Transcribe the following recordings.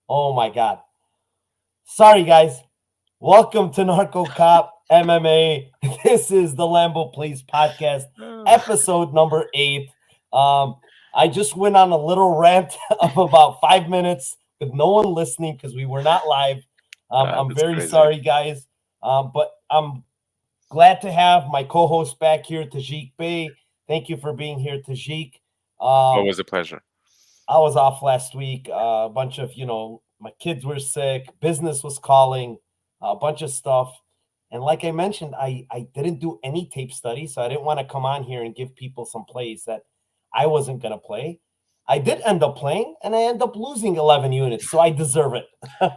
Oh my God. Sorry, guys. Welcome to Narco Cop MMA. This is the Lambo Police Podcast, Oh, episode number 8. Um, I just went on a little rant of about 5 minutes with no one listening because we were not live. I'm that's very crazy. sorry, guys. But I'm glad to have my co-host back here, Tajik Bey. Thank you for being here, Tajik. Um, Always a pleasure. I was off last week. A bunch of, my kids were sick. Business was calling, a bunch of stuff. And like I mentioned, I didn't do any tape study. So I didn't want to come on here and give people some plays that I wasn't going to play. I did end up playing and I end up losing 11 units. So I deserve it. With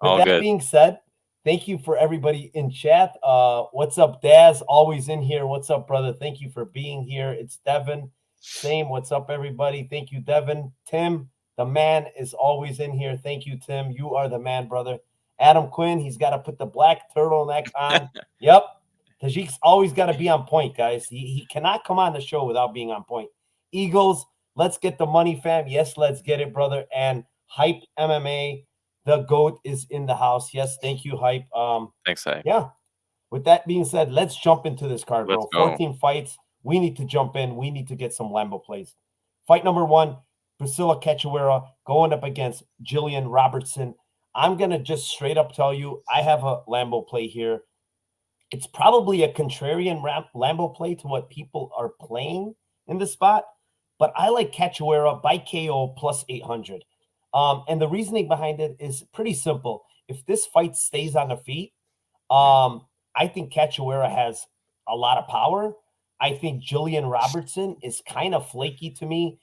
All that good. being said, thank you for everybody in chat. What's up, Daz? Always in here. What's up, brother? Thank you for being here. It's Devin. Same. What's up, everybody? Thank you, Devin. Tim, the man, is always in here. Thank you, Tim. You are the man, brother. Adam Quinn, he's got to put the black turtleneck on. Yep. Tajik's always got to be on point, guys. He cannot come on the show without being on point. Eagles, let's get the money, fam. Yes, let's get it, brother. And Hype MMA, the GOAT is in the house. Yes, thank you, Hype. Thanks, I. Yeah. With that being said, let's jump into this card, Let's bro. go. 14 fights. We need to jump in. We need to get some Lambo plays. Fight number 1, Priscilla Cachoeira going up against Jillian Robertson. I'm going to just straight up tell you, I have a Lambo play here. It's probably a contrarian Lambo play to what people are playing in the spot, but I like Cachoeira by KO plus 800. And the reasoning behind it is pretty simple. If this fight stays on the feet, Mm. I think Cachoeira has a lot of power. I think Jillian Robertson is kind of flaky to me.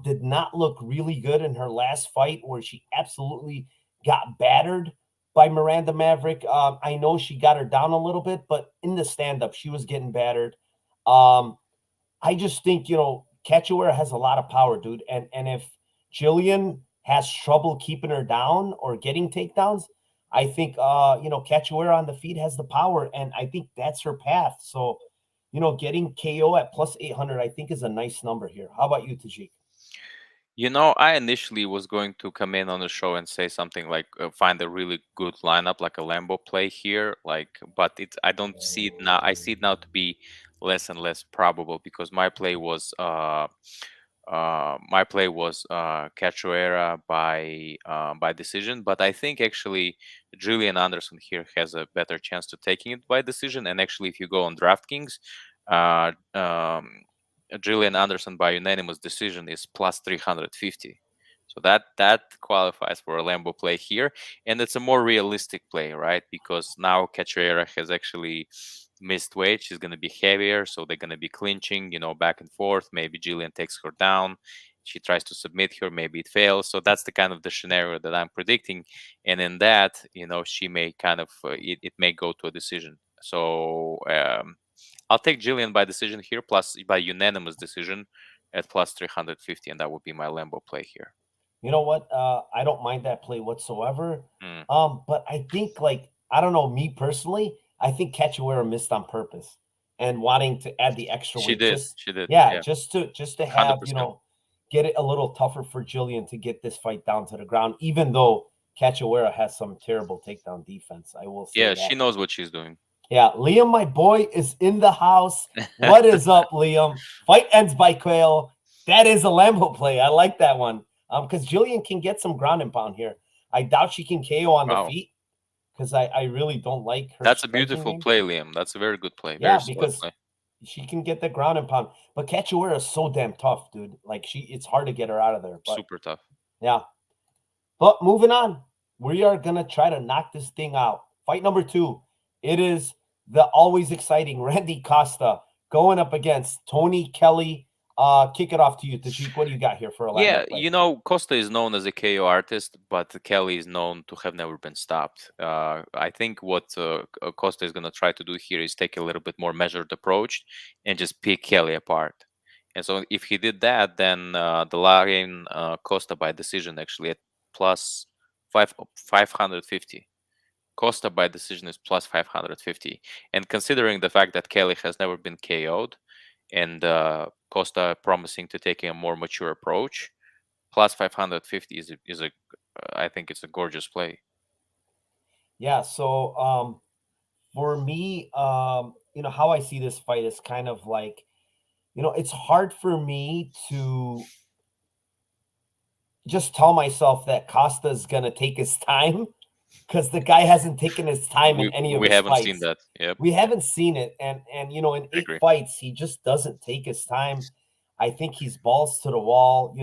Did not look really good in her last fight where she absolutely got battered by Miranda Maverick. I know she got her down a little bit, but in the stand up, she was getting battered. Um, I just think, Cachoeira has a lot of power, dude. And if Jillian has trouble keeping her down or getting takedowns, I think Cachoeira on the feet has the power, and I think that's her path. So, getting KO at plus 800, I think is a nice number here. How about you, Tajik? I initially was going to come in on the show and say something like find a really good lineup, like a Lambo play here, but I don't see it now. I see it now to be less and less probable because my play was Cachoeira by decision, but I think actually Julian Anderson here has a better chance to taking it by decision. And actually, if you go on DraftKings, uh, um, Julian Anderson by unanimous decision is plus 350. So that qualifies for a Lambo play here, and it's a more realistic play, right? Because now Cachoeira has actually missed weight. She's going to be heavier, so they're going to be clinching, back and forth. Maybe Jillian takes her down. She tries to submit her, maybe it fails. So that's the kind of the scenario that I'm predicting. And in that, she may kind of it may go to a decision. So I'll take Jillian by decision here, plus by unanimous decision at plus 350, and that would be my Lambo play here. You know what? I don't mind that play whatsoever. Mm. But I think, like, I don't know, me personally, I think Cachoeira missed on purpose and wanting to add the extra She weight. did. Just She did. yeah, Yeah, just to have, 100%. get it a little tougher for Jillian to get this fight down to the ground, even though Cachoeira has some terrible takedown defense. I will say Yeah, she that. knows what she's doing. Yeah, Liam, my boy, is in the house. What is up, Liam? Fight ends by KO. That is a Lambo play. I like that one. Because Jillian can get some ground and pound here. I doubt she can KO on the Wow. feet because I really don't like her That's a striking beautiful game. play, Liam. That's a very good play. Very Yeah, solid because play. she can get the ground and pound. But Cachoeira is so damn tough, dude. Like it's hard to get her out of there. But Super tough. yeah. But moving on, we are gonna try to knock this thing out. Fight number 2. It is the always exciting Randy Costa going up against Tony Kelley. Kick it off to you, Tajik. What do you got here for a Yeah, Lambo play? Costa is known as a KO artist, but Kelley is known to have never been stopped. I think what Costa is going to try to do here is take a little bit more measured approach and just pick Kelley apart. And so if he did that, then the line Costa by decision actually at plus 550. Costa by decision is plus 550. And considering the fact that Kelley has never been KO'd and Costa promising to take a more mature approach, plus 550 is a I think it's a gorgeous play. Yeah. So for me, how I see this fight is kind of like, it's hard for me to just tell myself that Costa is going to take his time because the guy hasn't taken his time in any of We his haven't seen fights. that. Yep, We haven't seen it, and in I 8 agree. fights, he just doesn't take his time. I think he's balls to the wall,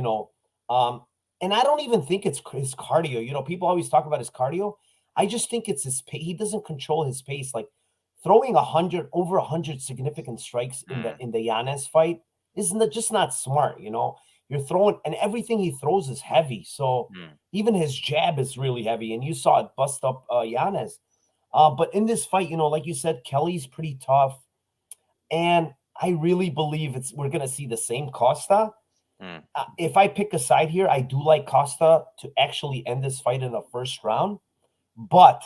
and I don't even think it's his cardio. People always talk about his cardio. I just think it's his pace. He doesn't control his pace. Like throwing over 100 significant strikes in the Mm, Yanez fight isn't just not smart. You're throwing, and everything he throws is heavy. So mm. even his jab is really heavy, and you saw it bust up Yanez. But in this fight, like you said, Kelley's pretty tough, and I really believe we're gonna see the same Costa. Mm. If I pick a side here, I do like Costa to actually end this fight in the first round, but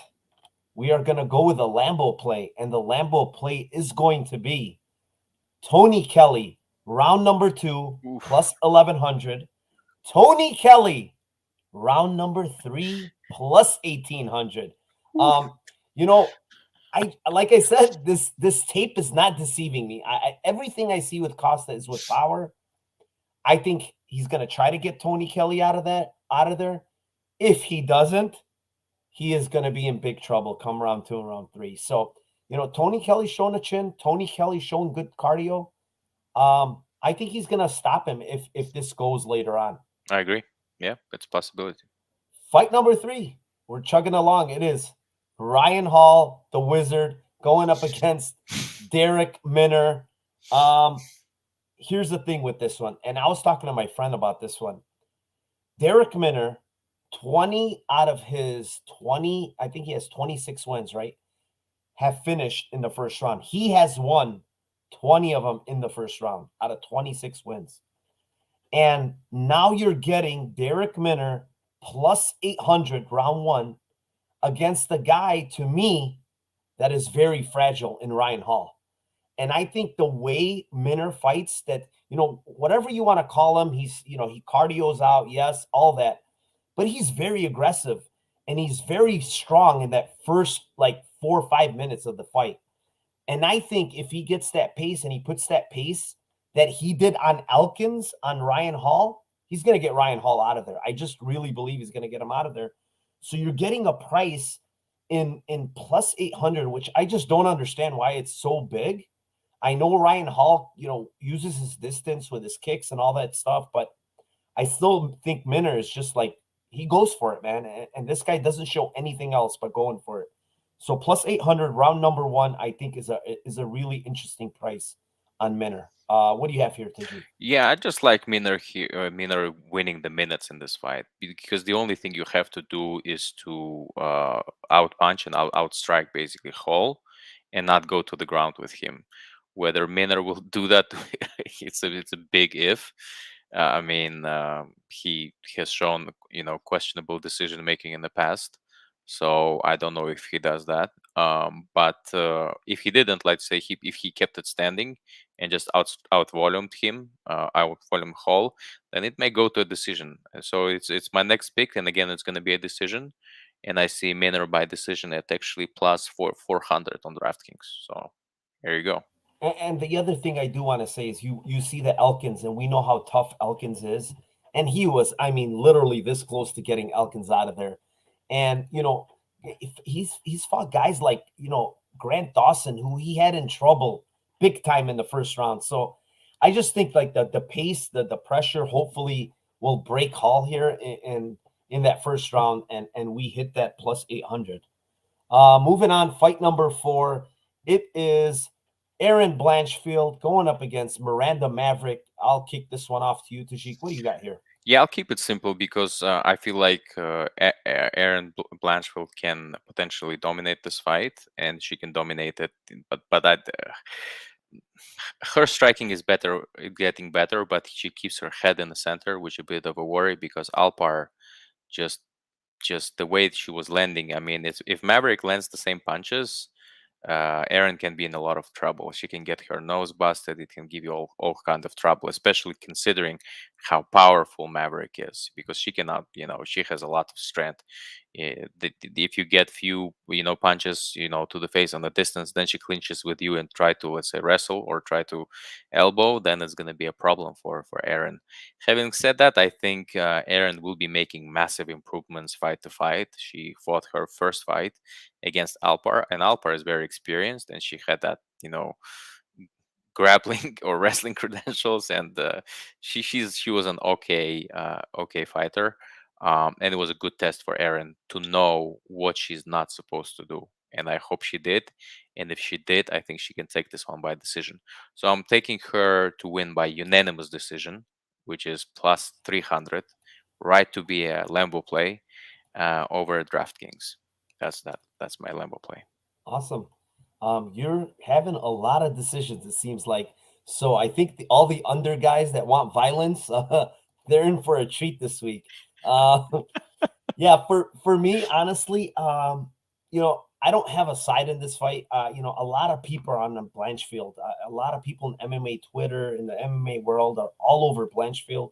we are gonna go with a Lambo play, and the Lambo play is going to be Tony Kelley, round number 2 Oof. plus 1100. Tony Kelley, round number 3 plus 1800. Oof. Um, you know, I like I said, this tape is not deceiving me. Everything I see with Costa is with power. I think he's gonna try to get Tony Kelley out of there. If he doesn't, he is gonna be in big trouble come round 2 and round 3. So, Tony Kelley's showing a chin. Tony Kelley's showing good cardio. I think he's gonna stop him if this goes later on. I agree. Yeah, it's a possibility. Fight number 3. We're chugging along. It is Ryan Hall, the Wizard, going up against Darrick Minner. Here's the thing with this one, and I was talking to my friend about this one. Darrick Minner, 20 out of his 20, I think he has 26 wins, right? Have finished in the first round. He has won 20 of them in the first round out of 26 wins. And now you're getting Darrick Minner plus 800 round 1 against the guy, to me, that is very fragile in Ryan Hall. And I think the way Minner fights, that, whatever you want to call him, he cardio's out, yes, all that. But he's very aggressive and he's very strong in that first like 4 or 5 minutes of the fight. And I think if he gets that pace and he puts that pace that he did on Elkins on Ryan Hall, he's going to get Ryan Hall out of there. I just really believe he's going to get him out of there. So you're getting a price in plus 800, which I just don't understand why it's so big. I know Ryan Hall, uses his distance with his kicks and all that stuff, but I still think Minner is just like, he goes for it, man. And this guy doesn't show anything else but going for it. So plus 800 round number 1, I think is a really interesting price on Minner. What do you have here, Tiji? Yeah, I just like Minner here, Minner winning the minutes in this fight, because the only thing you have to do is to out punch and out strike basically Hall, and not go to the ground with him. Whether Minner will do that, it's a big if. I mean, he has shown questionable decision making in the past, so I don't know if he does that. But if he didn't, let's say if he kept it standing and just out volumed him, out volume Hall, then it may go to a decision. So it's my next pick, and again, it's going to be a decision. And I see Minner by decision at actually plus 400 on DraftKings. So there you go. And the other thing I do want to say is you see the Elkins, and we know how tough Elkins is. And he was, I mean, literally this close to getting Elkins out of there. And, if he's fought guys like, Grant Dawson, who he had in trouble big time in the first round. So I just think like the pace, the pressure hopefully will break Hall here in that first round, and we hit that plus 800. Moving on, fight number 4. It is Erin Blanchfield going up against Miranda Maverick. I'll kick this one off to you, Tajik. What do you got here? Yeah, I'll keep it simple because I feel like Erin Blanchfield can potentially dominate this fight, and she can dominate it. But her striking is getting better, but she keeps her head in the center, which is a bit of a worry because Alpar just the way she was landing. I mean, if Maverick lands the same punches, Erin can be in a lot of trouble. She can get her nose busted. It can give you all kind of trouble, especially considering how powerful Maverick is, because she cannot, she has a lot of strength. If you get few, punches, to the face on the distance, then she clinches with you and try to, let's say, wrestle or try to elbow, then it's going to be a problem for Erin. Having said that, I think Erin will be making massive improvements fight to fight. She fought her first fight against Alpar, and Alpar is very experienced, and she had that, grappling or wrestling credentials, and she was an okay fighter, and it was a good test for Erin to know what she's not supposed to do, and I hope she did. And if she did, I think she can take this one by decision. So I'm taking her to win by unanimous decision, which is plus 300, right, to be a Lambo play over DraftKings. That's my Lambo play. Awesome. You're having a lot of decisions, it seems like. So I think all the under guys that want violence, they're in for a treat this week. Yeah, for me, honestly, I don't have a side in this fight. A lot of people are on the Blanchfield. A lot of people in MMA Twitter, in the MMA world, are all over Blanchfield.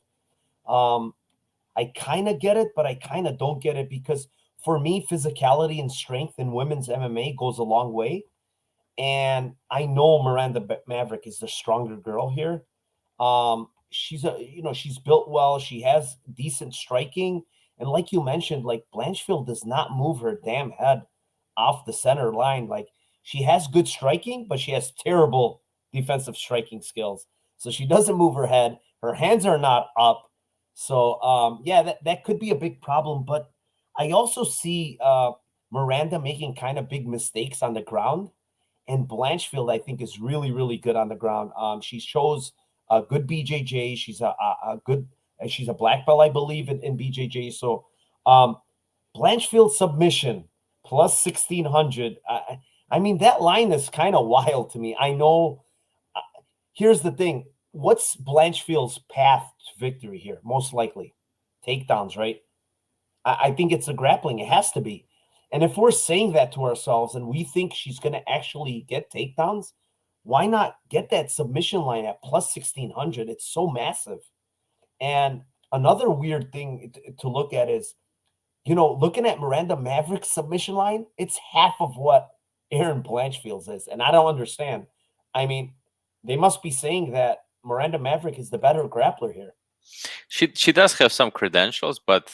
I kind of get it, but I kind of don't get it, because for me, physicality and strength in women's MMA goes a long way. And I know Miranda Maverick is the stronger girl here. She's built well. She has decent striking. And like you mentioned, like, Blanchfield does not move her damn head off the center line. Like, she has good striking, but she has terrible defensive striking skills. So she doesn't move her head. Her hands are not up. So yeah, that could be a big problem. But I also see Miranda making kind of big mistakes on the ground. And Blanchfield, I think, is really, really good on the ground. She shows a good BJJ. She's she's a black belt, I believe, in BJJ. So Blanchfield submission plus 1,600. I mean, that line is kind of wild to me. I know. Here's the thing. What's Blanchfield's path to victory here? Most likely takedowns, right? I think it's a grappling. It has to be. And if we're saying that to ourselves and we think she's going to actually get takedowns, why not get that submission line at plus 1,600? It's so massive. And another weird thing to look at is, looking at Miranda Maverick's submission line, it's half of what Erin Blanchfield's is. And I don't understand. I mean, they must be saying that Miranda Maverick is the better grappler here. She does have some credentials, but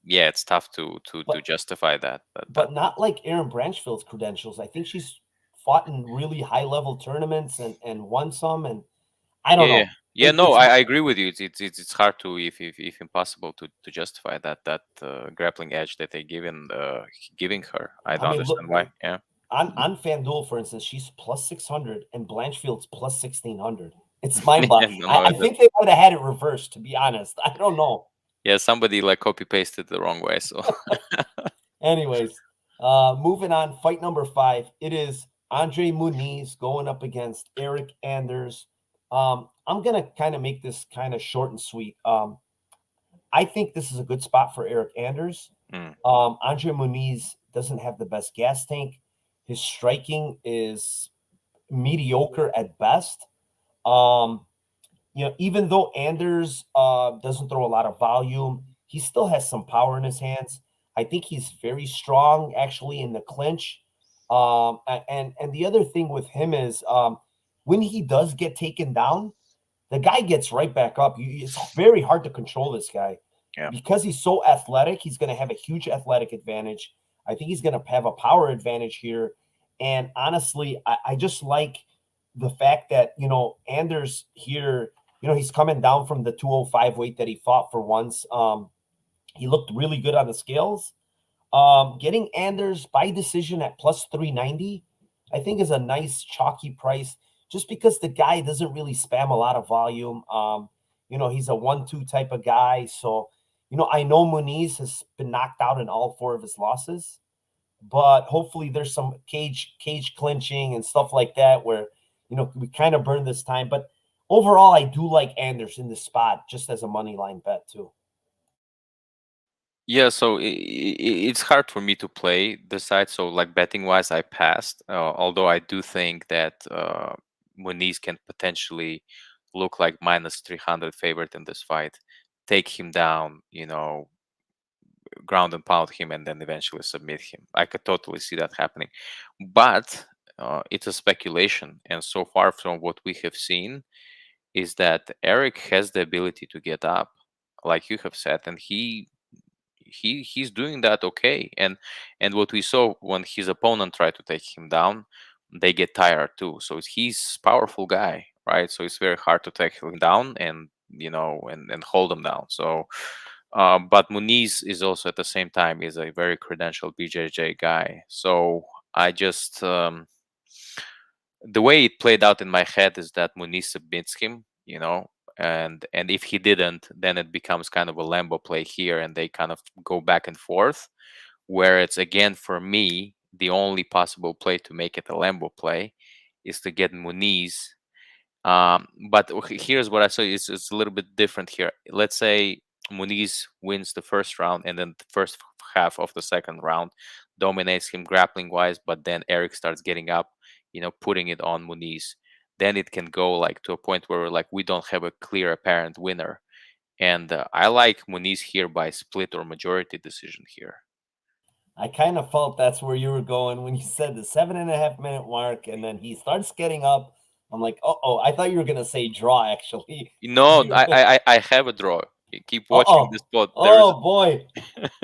yeah, it's tough to justify that. But not like Erin Blanchfield's credentials. I think she's fought in really high level tournaments and won some. And I don't know. Yeah, no, I agree with you. It's hard to, if impossible to justify that grappling edge that they giving her. I don't understand why. Yeah. On FanDuel, for instance, she's plus 600 and Blanchfield's plus 1,600. It's mind-boggling. I think they would have had it reversed, to be honest. I don't know. Yeah, somebody like copy pasted the wrong way. So, anyways, moving on. Fight number 5. It is Andre Muniz going up against Eryk Anders. I'm gonna kind of make this kind of short and sweet. I think this is a good spot for Eryk Anders. Andre Muniz doesn't have the best gas tank. His striking is mediocre at best. Even though Anders doesn't throw a lot of volume, he still has some power in his hands. I think he's very strong, actually, in the clinch. And the other thing with him is when he does get taken down, the guy gets right back up. It's very hard to control this guy. Yeah. Because he's so athletic. He's going to have a huge athletic advantage. I think he's going to have a power advantage here. And honestly, I just like the fact that, Anders here, he's coming down from the 205 weight that he fought for once. He looked really good on the scales. Getting Anders by decision at plus 390, I think, is a nice chalky price, just because the guy doesn't really spam a lot of volume. He's a 1-2 type of guy. So, I know Muniz has been knocked out in all 4 of his losses, but hopefully there's some cage clinching and stuff like that where, we kind of burn this time. But overall, I do like Anders in this spot just as a money line bet too. Yeah, so it's hard for me to play the side. So, like, betting wise, I passed. Although I do think that Muniz can potentially look like minus 300 favorite in this fight, take him down, ground and pound him, and then eventually submit him. I could totally see that happening. But it's a speculation. And so far from what we have seen is that Eryk has the ability to get up, like you have said, and he's doing that okay. And what we saw when his opponent tried to take him down, they get tired too. So he's powerful guy, right? So it's very hard to take him down and and hold him down. So but Muniz is also at the same time is a very credentialed BJJ guy. So I just the way it played out in my head is that Muniz submits him, and if he didn't, then it becomes kind of a Lambo play here, and they kind of go back and forth. Where it's again for me, the only possible play to make it a Lambo play is to get Muniz. But here's what I saw: it's a little bit different here. Let's say Muniz wins the first round, and then the first half of the second round dominates him grappling wise, but then Eryk starts getting up, putting it on Muniz. Then it can go like to a point where like we don't have a clear apparent winner. And I like Muniz here by split or majority decision here. I kind of felt that's where you were going when you said the 7.5 minute mark, and then he starts getting up. I'm like, oh, I thought you were gonna say draw. Actually, No, I have a draw. Keep watching this spot. Boy,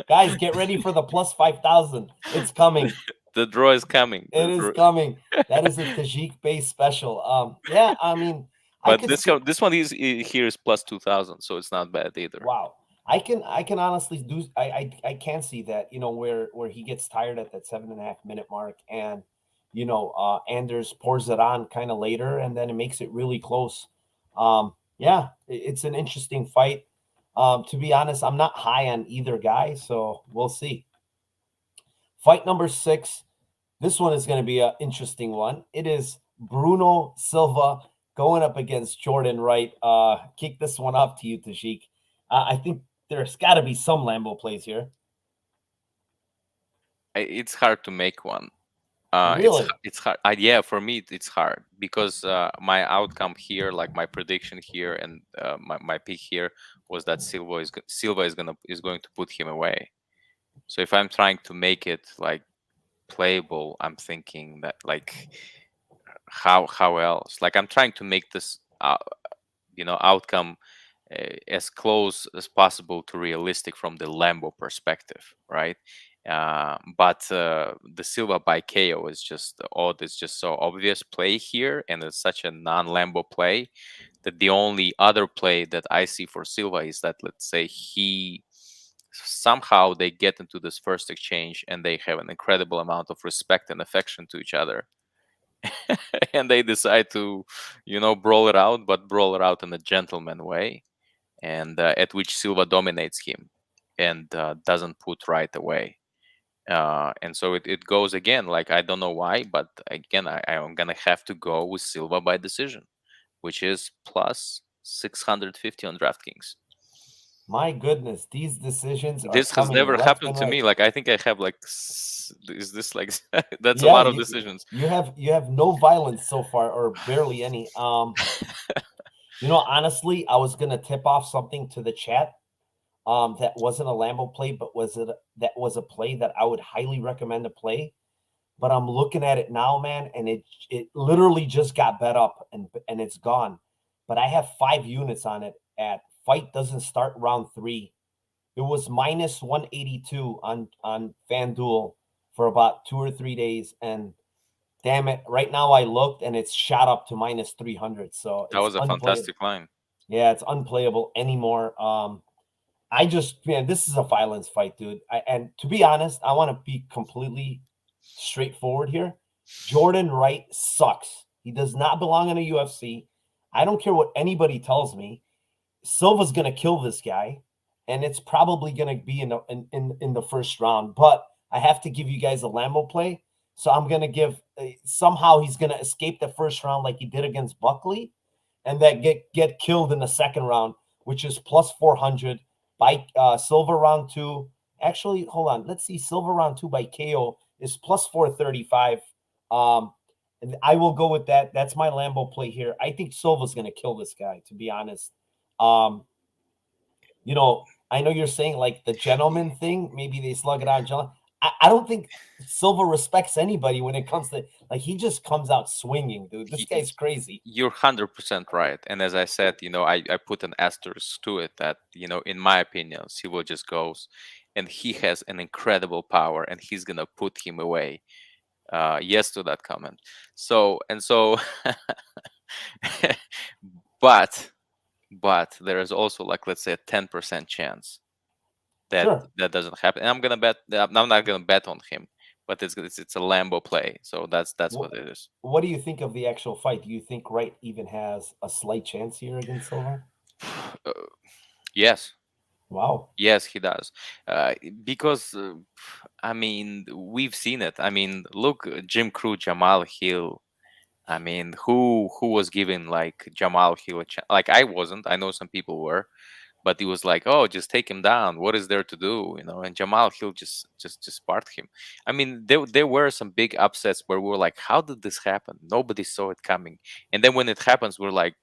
guys, get ready for the plus 5,000. It's coming. The draw is coming. It is coming. That is a Tajik based special. Yeah, I mean, but this one is here is plus 2,000, so it's not bad either. Wow. I can honestly do. I can see that, where he gets tired at that 7.5 minute mark, and Anders pours it on kind of later, and then it makes it really close. Yeah, it's an interesting fight. To be honest, I'm not high on either guy, so we'll see. Fight number 6. This one is going to be an interesting one. It is Bruno Silva going up against Jordan Wright. Kick this one off to you, Tajik. I think there's got to be some Lambo plays here. It's hard to make one. Really? It's hard. Yeah, for me it's hard because my outcome here, like my prediction here, and my pick here was that Silva is going to put him away. So if I'm trying to make it like playable, I'm thinking that like how else? Like I'm trying to make this outcome as close as possible to realistic from the Lambo perspective, right? But the Silva by KO is just odd. It's just so obvious play here, and it's such a non-Lambo play that the only other play that I see for Silva is that, let's say, somehow they get into this first exchange and they have an incredible amount of respect and affection to each other. And they decide to, brawl it out, but brawl it out in a gentleman way. And at which Silva dominates him and doesn't put Wright away. And so it goes again, like, I don't know why, but again, I'm going to have to go with Silva by decision, which is plus 650 on DraftKings. My goodness, these decisions are this has never happened to me. Like, I think I have like, is this like, that's a lot of decisions. You have no violence so far, or barely any. Honestly, I was going to tip off something to the chat. That wasn't a Lambo play, but that was a play that I would highly recommend to play. But I'm looking at it now, man, and it literally just got bet up and it's gone. But I have 5 units on it at fight doesn't start round 3. It was minus 182 on FanDuel for about 2 or 3 days, and damn it, right now I looked and it's shot up to minus 300. So that was a fantastic line. Yeah, it's unplayable anymore. This is a violence fight, dude. And to be honest, I want to be completely straightforward here. Jordan Wright sucks. He does not belong in a UFC. I don't care what anybody tells me. Silva's going to kill this guy, and it's probably going to be in the first round. But I have to give you guys a Lambo play. So I'm going to give somehow he's going to escape the first round like he did against Buckley, and then get killed in the second round, which is plus 400. By Silva round 2. Actually, hold on. Let's see. Silva round 2 by KO is plus 435. And I will go with that. That's my Lambo play here. I think Silva's going to kill this guy, to be honest. I know you're saying like the gentleman thing. Maybe they slug it out. I don't think Silva respects anybody when it comes to like he just comes out swinging, dude. This guy's crazy. You're 100% right. And as I said, I put an asterisk to it that, in my opinion, Silva just goes and he has an incredible power and he's going to put him away. Yes to that comment. So, but there is also like, let's say a 10% chance that doesn't happen. And I'm not going to bet on him, but it's a Lambo play. So that's what it is. What do you think of the actual fight? Do you think Wright even has a slight chance here against Silva? Yes. Wow. Yes, he does. Because I mean, we've seen it. I mean, look, Jim Cruz, Jamal Hill. I mean, who was giving like Jamal Hill a chance? Like I wasn't. I know some people were, but it was like, oh, just take him down. What is there to do? And Jamal Hill just sparked him. I mean, there were some big upsets where we were like, how did this happen? Nobody saw it coming. And then when it happens, we're like,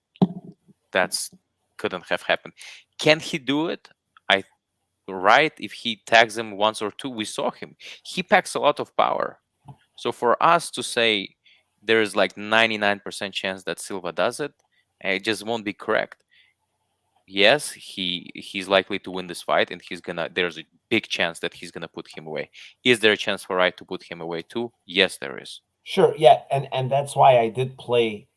that's couldn't have happened. Can he do it? Right, if he tags him once or two, we saw him. He packs a lot of power. So for us to say there is like 99% chance that Silva does it, it just won't be correct. Yes, he's likely to win this fight, and there's a big chance that he's gonna put him away. Is there a chance for Wright to put him away too? Yes, there is. Sure, yeah, and that's why I didn't play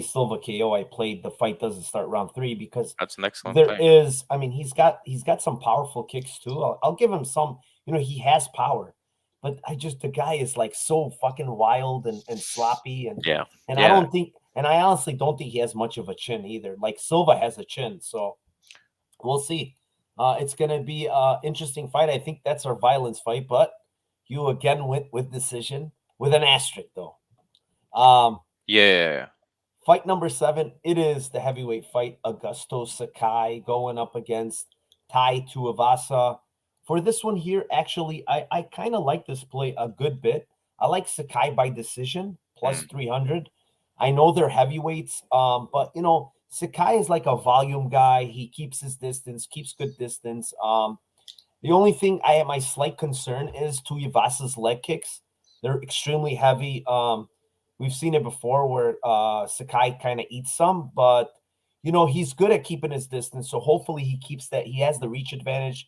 Silva KO. I played the fight doesn't start round 3 because that's an excellent there play. is. I mean, he's got some powerful kicks too. I'll give him some. He has power, but the guy is like so fucking wild and sloppy and yeah. I honestly don't think he has much of a chin either. Like Silva has a chin, so we'll see. It's gonna be an interesting fight. I think that's our violence fight, but you again went with decision with an asterisk though. Yeah. Fight number 7, it is the heavyweight fight. Augusto Sakai going up against Tuivasa. For this one here, actually, I kind of like this play a good bit. I like Sakai by decision, plus 300. I know they're heavyweights, but, Sakai is like a volume guy. He keeps his distance, keeps good distance. The only thing my slight concern is Tuivasa's leg kicks. They're extremely heavy. We've seen it before where Sakai kind of eats some, but he's good at keeping his distance. So hopefully he keeps that. He has the reach advantage.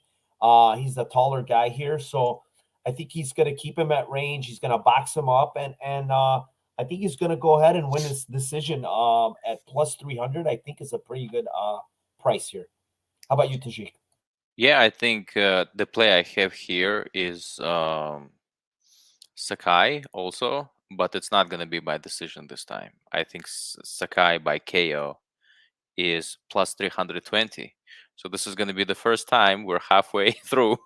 He's a taller guy here, so I think he's going to keep him at range. He's going to box him up, and I think he's going to go ahead and win his decision at plus 300. I think is a pretty good price here. How about you, Tajik? Yeah, I think the play I have here is Sakai also, but it's not going to be by decision this time. I think Sakai by KO is plus 320. So this is going to be the first time we're halfway through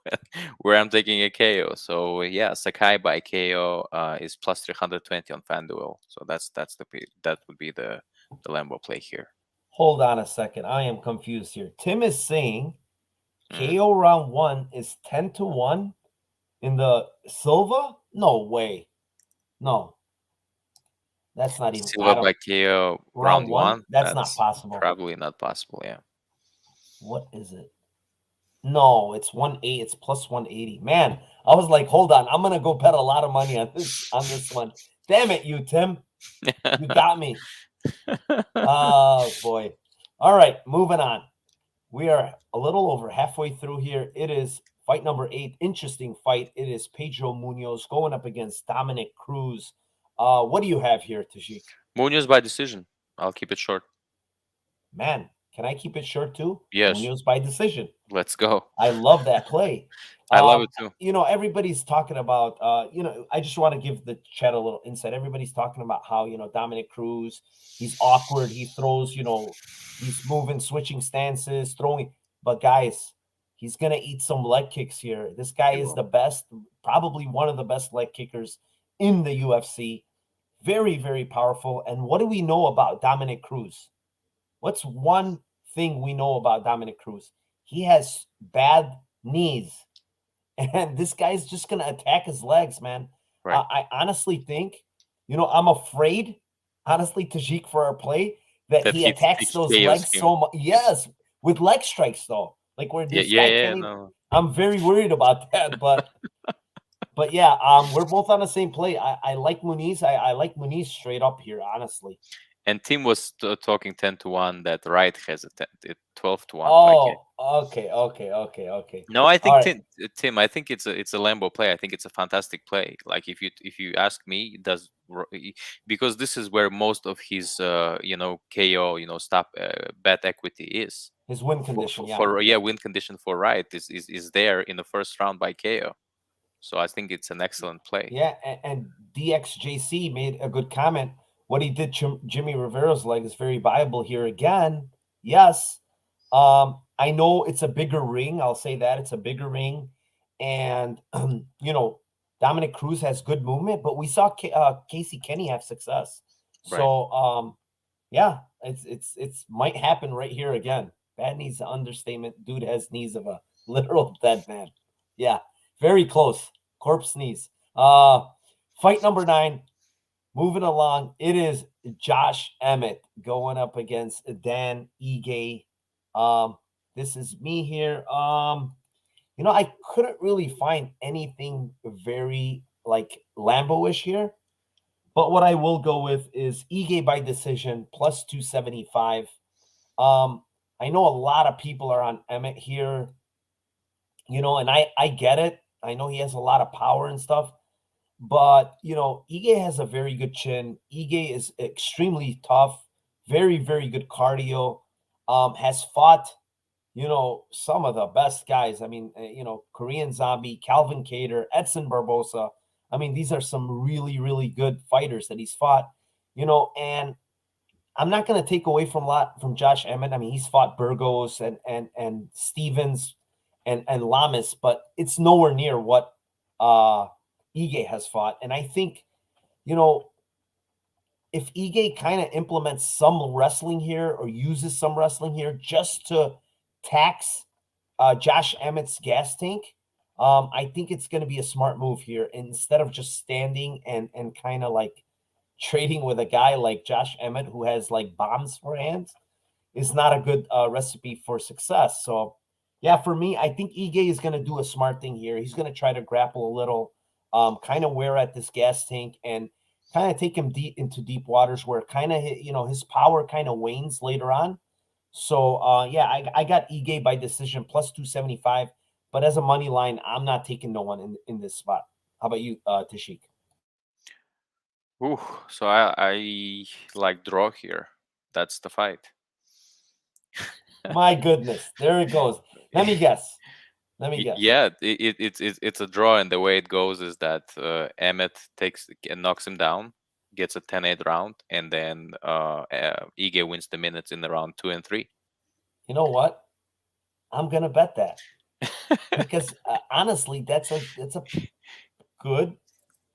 where I'm taking a KO. So yeah, Sakai by KO is plus 320 on FanDuel. So that would be the Lambo play here. Hold on a second. I am confused here. Tim is saying KO round 1 is 10-1 in the Silva? No way. No. That's not even Silva by KO round 1. That's not possible. Probably not possible, yeah. What is it? No, it's 180. It's plus 180. Man, I was like, hold on. I'm gonna go bet a lot of money on this one. Damn it, you Tim. You got me. Oh boy. All right, moving on. We are a little over halfway through here. It is fight number 8. Interesting fight. It is Pedro Munhoz going up against Dominick Cruz. What do you have here, Tajik? Munhoz by decision. I'll keep it short. Man, can I keep it short too? Yes. Munhoz by decision. Let's go. I love that play. I love it too. Everybody's talking about, I just want to give the chat a little insight. Everybody's talking about how, Dominick Cruz, he's awkward. He throws, he's moving, switching stances, throwing. But guys, he's going to eat some leg kicks here. This guy is the best, probably one of the best leg kickers in the UFC. Very, very powerful. And what do we know about Dominick Cruz? What's one thing we know about Dominick Cruz? He has bad knees. And this guy's just going to attack his legs, man. Right. I honestly think I'm afraid, honestly, Tajik, for our play, that That he attacks he those KOs legs him. so much. Yes, with leg strikes, though. Like where this guy can't even. No. I'm very worried about that, but yeah, we're both on the same play. I like Muniz. I like Muniz straight up here, honestly. And Tim was talking 10-1 that Wright has a 12-1. Oh, okay. No, I All think right. Tim. I think it's a Lambo play. I think it's a fantastic play. Like if you ask me, because this is where most of his KO stop bet equity is. His win condition, Win condition for Wright is there in the first round by KO. So I think it's an excellent play. Yeah, and DXJC made a good comment. What he did Jimmy Rivera's leg is very viable here again. Yes. I know it's a bigger ring. I'll say that it's a bigger ring. And, Dominick Cruz has good movement, but we saw Casey Kenny have success. Right. So, yeah, it's might happen right here again. Bad knees an understatement. Dude has knees of a literal dead man. Yeah, very close. Corpse knees. Fight number 9. Moving along, it is Josh Emmett going up against Dan Ige. This is me here. I couldn't really find anything very like Lambo-ish here. But what I will go with is Ige by decision plus 275. I know a lot of people are on Emmett here, and I get it. I know he has a lot of power and stuff. But, Ige has a very good chin. Ige is extremely tough, very, very good cardio, has fought, some of the best guys. I mean, Korean Zombie, Calvin Cater, Edson Barbosa. I mean, these are some really, really good fighters that he's fought, and I'm not going to take away from Josh Emmett. I mean, he's fought Burgos and Stevens and Lamas, but it's nowhere near what Ige has fought. And I think, if Ige kind of implements some wrestling here or uses some wrestling here just to tax Josh Emmett's gas tank, I think it's going to be a smart move here instead of just standing and kind of like trading with a guy like Josh Emmett who has like bombs for hands is not a good recipe for success. So, yeah, for me, I think Ige is going to do a smart thing here. He's going to try to grapple a little, kind of wear at this gas tank and kind of take him into deep waters where kind of, his power kind of wanes later on. So, yeah, I got Ige by decision plus 275. But as a money line, I'm not taking no one in this spot. How about you, Tashik? Ooh, so I like draw here. That's the fight. My goodness, there it goes. Let me guess. Yeah, it's a draw, and the way it goes is that Emmett takes and knocks him down, gets a 10-8 round, and then Ige wins the minutes in the round 2 and 3. You know what? I'm gonna bet that because honestly, that's a good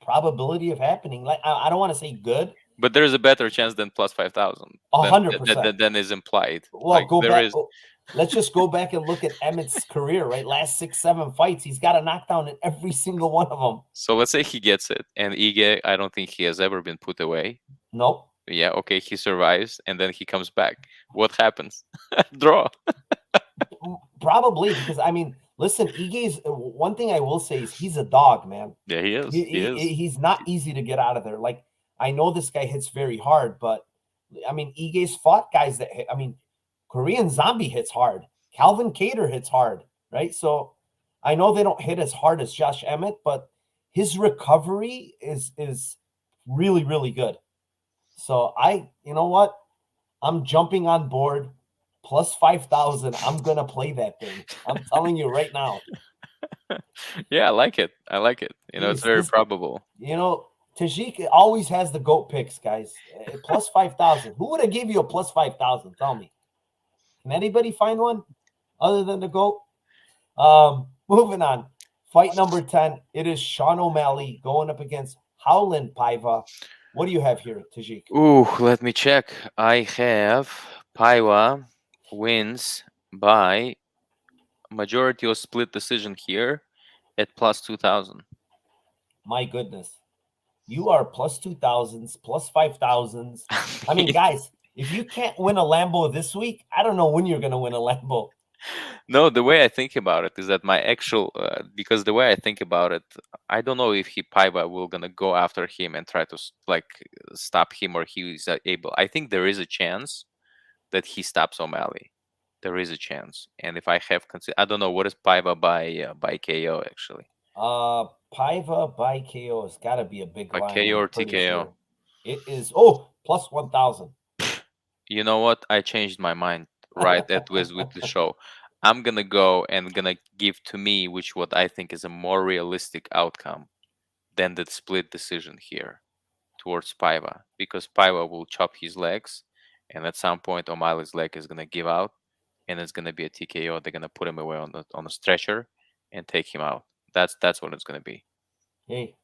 probability of happening. Like I don't want to say good, but there's a better chance than plus 5,000. 100% than is implied. Well, go back. Let's just go back and look at Emmett's career. Right, last 6-7 fights, he's got a knockdown in every single one of them. So let's say he gets it, and Ige, I don't think he has ever been put away. Nope. Yeah, okay, he survives, and then he comes back. What happens? Draw. Probably because I mean, listen, Ige's one thing I will say is he's a dog, man. Yeah, he is. He's not easy to get out of there. Like I know this guy hits very hard, but I mean, Ige's fought guys that hit. I mean, Korean Zombie hits hard. Calvin Cater hits hard, right? So I know they don't hit as hard as Josh Emmett, but his recovery is really, really good. So you know what? I'm jumping on board. Plus 5,000. I'm gonna play that thing. I'm telling you right now. Yeah, I like it. It's very probable. Tajik always has the GOAT picks, guys. Plus 5,000. Who would have gave you a plus 5,000? Tell me. Can anybody find one other than the GOAT? Moving on. Fight number 10. It is Sean O'Malley going up against Howland Paiva. What do you have here, Tajik? Ooh, let me check. I have Paiva wins by majority or split decision here at plus 2,000. My goodness. You are plus 2,000s, plus 5,000s. I mean, guys, if you can't win a Lambo this week, I don't know when you're going to win a Lambo. No, the way I think about it is that my actual because the way I think about it, I don't know if Paiva will gonna go after him and try to stop him, or he is able. I think there is a chance that he stops O'Malley. There is a chance, and if I have I don't know what is Paiva by KO actually. Paiva by KO has got to be a big By line. KO or I'm pretty TKO. sure. It is plus 1,000. You know what? I changed my mind right at with the show. I'm gonna go and gonna give to me which what I think is a more realistic outcome than the split decision here towards Paiva, because Paiva will chop his legs, and at some point O'Malley's leg is gonna give out, and it's gonna be a TKO. They're gonna put him away on the stretcher and take him out. That's what it's gonna be. Hey,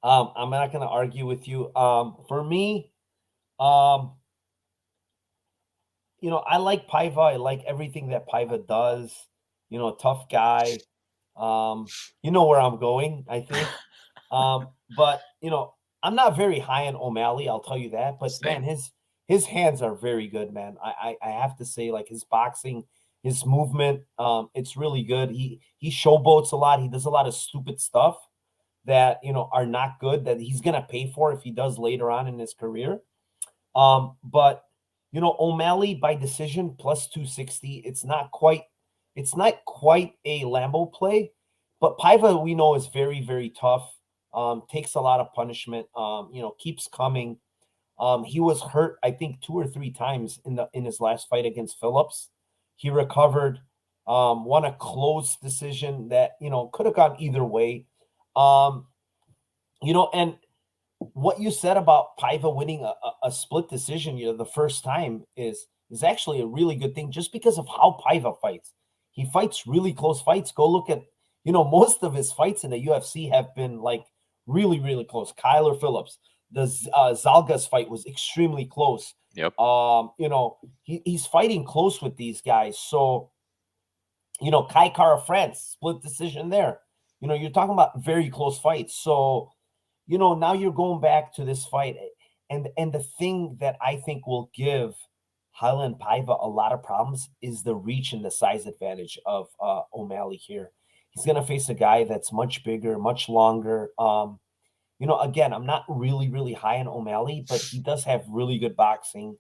I'm not gonna argue with you. For me, I like Paiva. I like everything that Paiva does. Tough guy. You know where I'm going, I think. But I'm not very high on O'Malley, I'll tell you that. But Same. man, his hands are very good, man. I have to say, like, his boxing, his movement, it's really good. He showboats a lot. He does a lot of stupid stuff that are not good, that he's gonna pay for if he does later on in his career. But O'Malley by decision plus 260. It's not quite a Lambo play, but Paiva we know is very, very tough. Takes a lot of punishment. Keeps coming. He was hurt, I think, 2 or 3 times in his last fight against Phillips. He recovered, won a close decision that could have gone either way. And what you said about Paiva winning a split decision, the first time is actually a really good thing, just because of how Paiva fights. He fights really close fights. Go look at, most of his fights in the UFC have been like really, really close. Kyler Phillips, the Zalgas fight was extremely close. Yep. He's fighting close with these guys. So, Kai Kara France, split decision there. You're talking about very close fights. So, now you're going back to this fight. And the thing that I think will give Highland Paiva a lot of problems is the reach and the size advantage of O'Malley here. He's going to face a guy that's much bigger, much longer. Again, I'm not really, really high on O'Malley, but he does have really good boxing.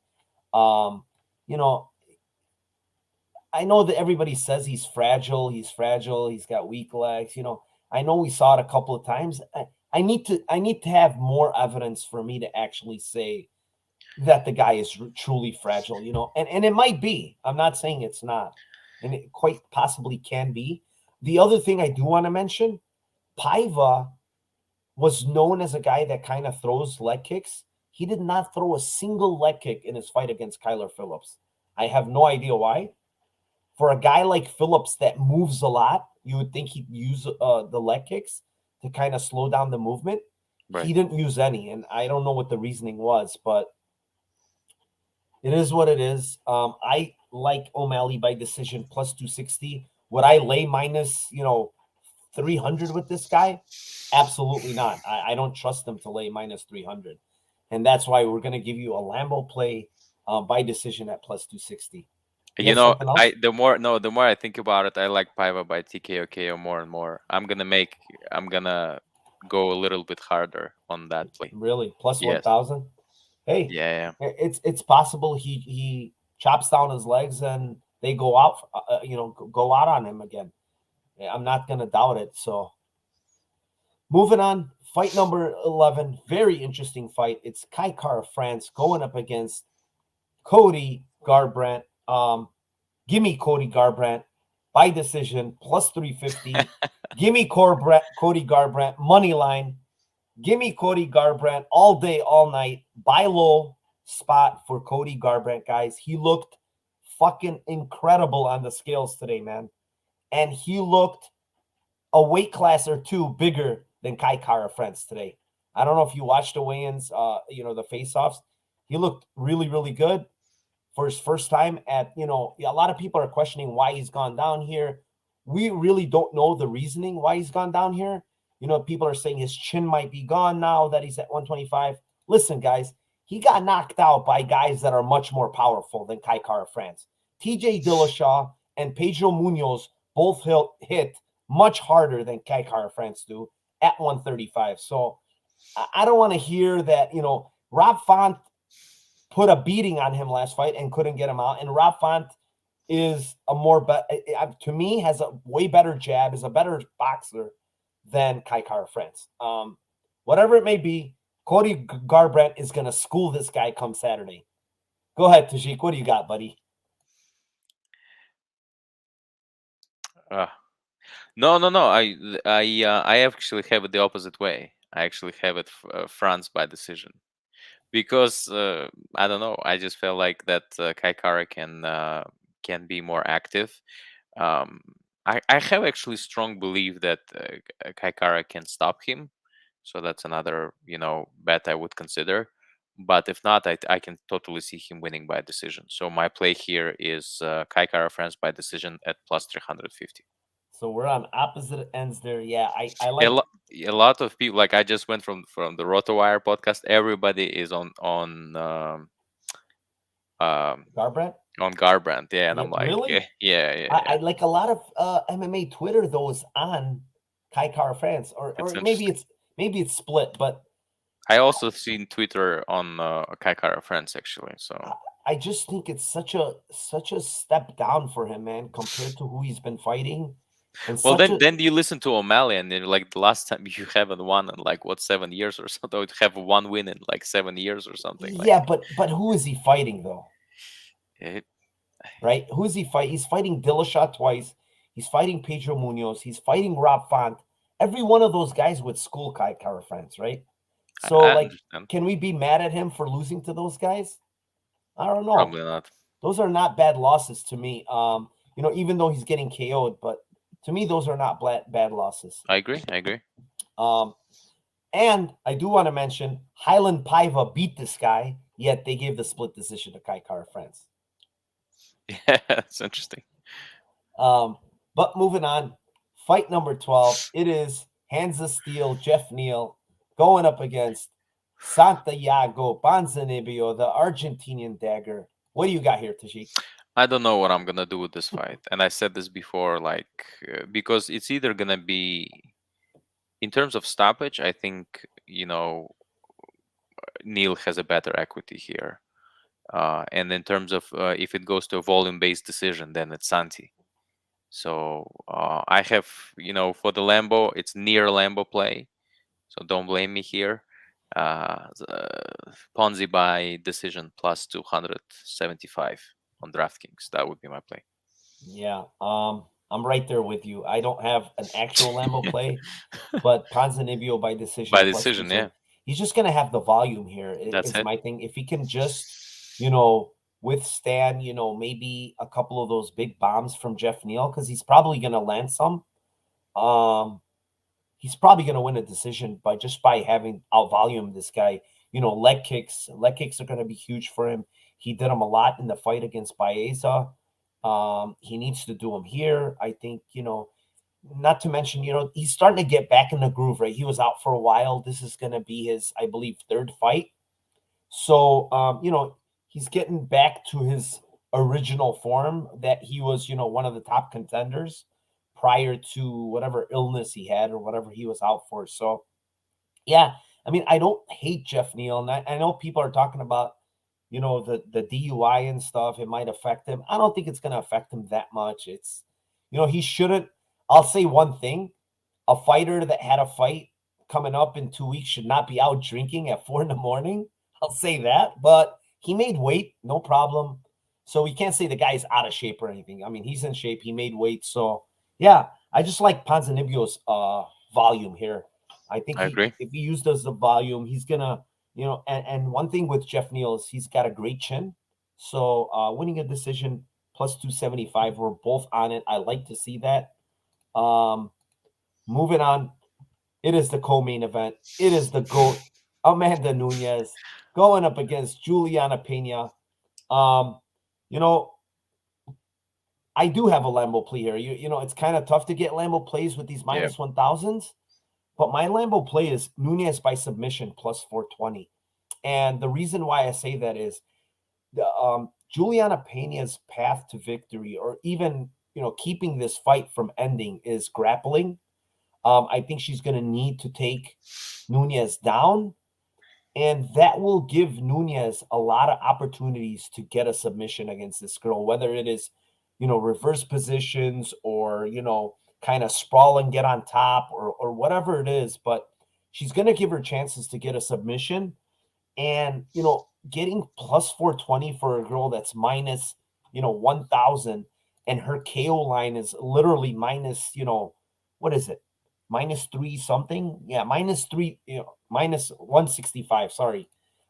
I know that everybody says he's fragile. He's got weak legs. I know we saw it a couple of times. I need to have more evidence for me to actually say that the guy is truly fragile, and it might be. I'm not saying it's not, and it quite possibly can be. The other thing I do want to mention, Paiva was known as a guy that kind of throws leg kicks. He did not throw a single leg kick in his fight against Kyler Phillips. I have no idea why. For a guy like Phillips that moves a lot, you would think he'd use the leg kicks to kind of slow down the movement. Right. He didn't use any, and I don't know what the reasoning was, but it is what it is. I like O'Malley by decision plus 260. Would I lay minus 300 with this guy? Absolutely not. I don't trust them to lay minus 300, and that's why we're going to give you a Lambo play by decision at plus 260. The more I think about it, I like Paiva by TKO KO more and more. I'm gonna go a little bit harder on that play. Really? Plus 1,000? Hey, yeah. It's possible he chops down his legs and they go out, go out on him again. I'm not gonna doubt it. So, moving on, fight number 11, very interesting fight. It's Kai Kara France going up against Cody Garbrandt. Give me Cody Garbrandt by decision plus 350. Give me Cody Garbrandt money line. Give me Cody Garbrandt all day, all night. Buy low spot for Cody Garbrandt, guys. He looked fucking incredible on the scales today, man. And he looked a weight class or two bigger than Kai Kara France today. I don't know if you watched the weigh-ins, the face-offs. He looked really, really good for his first time at, a lot of people are questioning why he's gone down here. We really don't know the reasoning why he's gone down here. People are saying his chin might be gone now that he's at 125. Listen, guys, he got knocked out by guys that are much more powerful than Kai Kara-France. TJ Dillashaw and Pedro Munhoz both hit much harder than Kai Kara-France do at 135. So I don't want to hear that, Rob Font put a beating on him last fight and couldn't get him out. And Rob Font is to me, has a way better jab, is a better boxer than Kai Kara-France. Whatever it may be, Cody Garbrandt is going to school this guy come Saturday. Go ahead, Tajik. What do you got, buddy? No. I actually have it the opposite way. I actually have it France by decision, because I don't know. I just felt like that Kai Kara can be more active. I have actually strong belief that Kai Kara can stop him, so that's another bet I would consider. But if not, I can totally see him winning by decision. So my play here is Kai Kara-France by decision at plus 350. So we're on opposite ends there. Yeah, I like a lot of people. Like I just went from the RotoWire podcast. Everybody is on Garbrandt. On Garbrandt, yeah, and I'm like, really? yeah. I like a lot of MMA Twitter those on Kai Kara-France, or maybe it's split, but I also seen Twitter on Kai Kara-France actually. So I just think it's such a step down for him, man, compared to who he's been fighting. And well, then you listen to O'Malley, and then like the last time you haven't won in like 7 years or something. You have one win in like 7 years or something. Yeah, but who is he fighting though? Right? Who is he fighting? He's fighting Dillashaw twice. He's fighting Pedro Munhoz. He's fighting Rob Font. Every one of those guys would school Kai Kara-France, right? So, can we be mad at him for losing to those guys? I don't know. Probably not. Those are not bad losses to me. Even though he's getting KO'd, but to me, those are not bad losses. I agree. And I do want to mention Highland Paiva beat this guy, yet they gave the split decision to Kai Kara-France. Yeah, that's interesting. But moving on, fight number 12. It is Hands of Steel, Jeff Neal, going up against Santiago Ponzinibbio, the Argentinian dagger. What do you got here, Tajik? I don't know what I'm gonna do with this fight, and I said this before, because it's either gonna be, in terms of stoppage, I think Neal has a better equity here, and in terms of if it goes to a volume-based decision, then it's Santi. So I have for the Lambo, it's near Lambo play, so don't blame me here. Ponzi by decision plus 275 on DraftKings. That would be my play. Yeah, I'm right there with you. I don't have an actual Lambo play, but Ponzinibbio by decision. By decision, yeah. He's just gonna have the volume here. That's my thing. If he can just, withstand, maybe a couple of those big bombs from Jeff Neal, because he's probably gonna land some. He's probably going to win a decision by having out volume this guy. Leg kicks. Leg kicks are going to be huge for him. He did them a lot in the fight against Paiva. He needs to do them here. I think, not to mention, he's starting to get back in the groove, right? He was out for a while. This is going to be his, I believe, third fight. So, he's getting back to his original form that he was, one of the top contenders prior to whatever illness he had or whatever he was out for. So, yeah, I mean, I don't hate Jeff Neal. And I know people are talking about, the DUI and stuff. It might affect him. I don't think it's going to affect him that much. It's, he shouldn't. I'll say one thing. A fighter that had a fight coming up in 2 weeks should not be out drinking at 4 a.m. I'll say that. But he made weight, no problem. So we can't say the guy's out of shape or anything. I mean, he's in shape. He made weight. So, yeah, I just like Ponzinibbio's volume here. I think agree. If he uses the volume, he's going to, and one thing with Jeff Neal is he's got a great chin. So winning a decision plus 275, we're both on it. I like to see that. Moving on, it is the co-main event. It is the GOAT, Amanda Nunes, going up against Juliana Pena. I do have a Lambo play here. It's kind of tough to get Lambo plays with these minus 1000s, But my Lambo play is Munhoz by submission plus 420. And the reason why I say that is Juliana Pena's path to victory, or even keeping this fight from ending, is grappling. I think she's going to need to take Munhoz down, and that will give Munhoz a lot of opportunities to get a submission against this girl, whether it is, reverse positions or, kind of sprawl and get on top or whatever it is. But she's going to give her chances to get a submission. And, getting plus 420 for a girl that's minus, 1,000, and her KO line is literally minus, what is it? Minus three something? Yeah, minus three, minus 165. Sorry.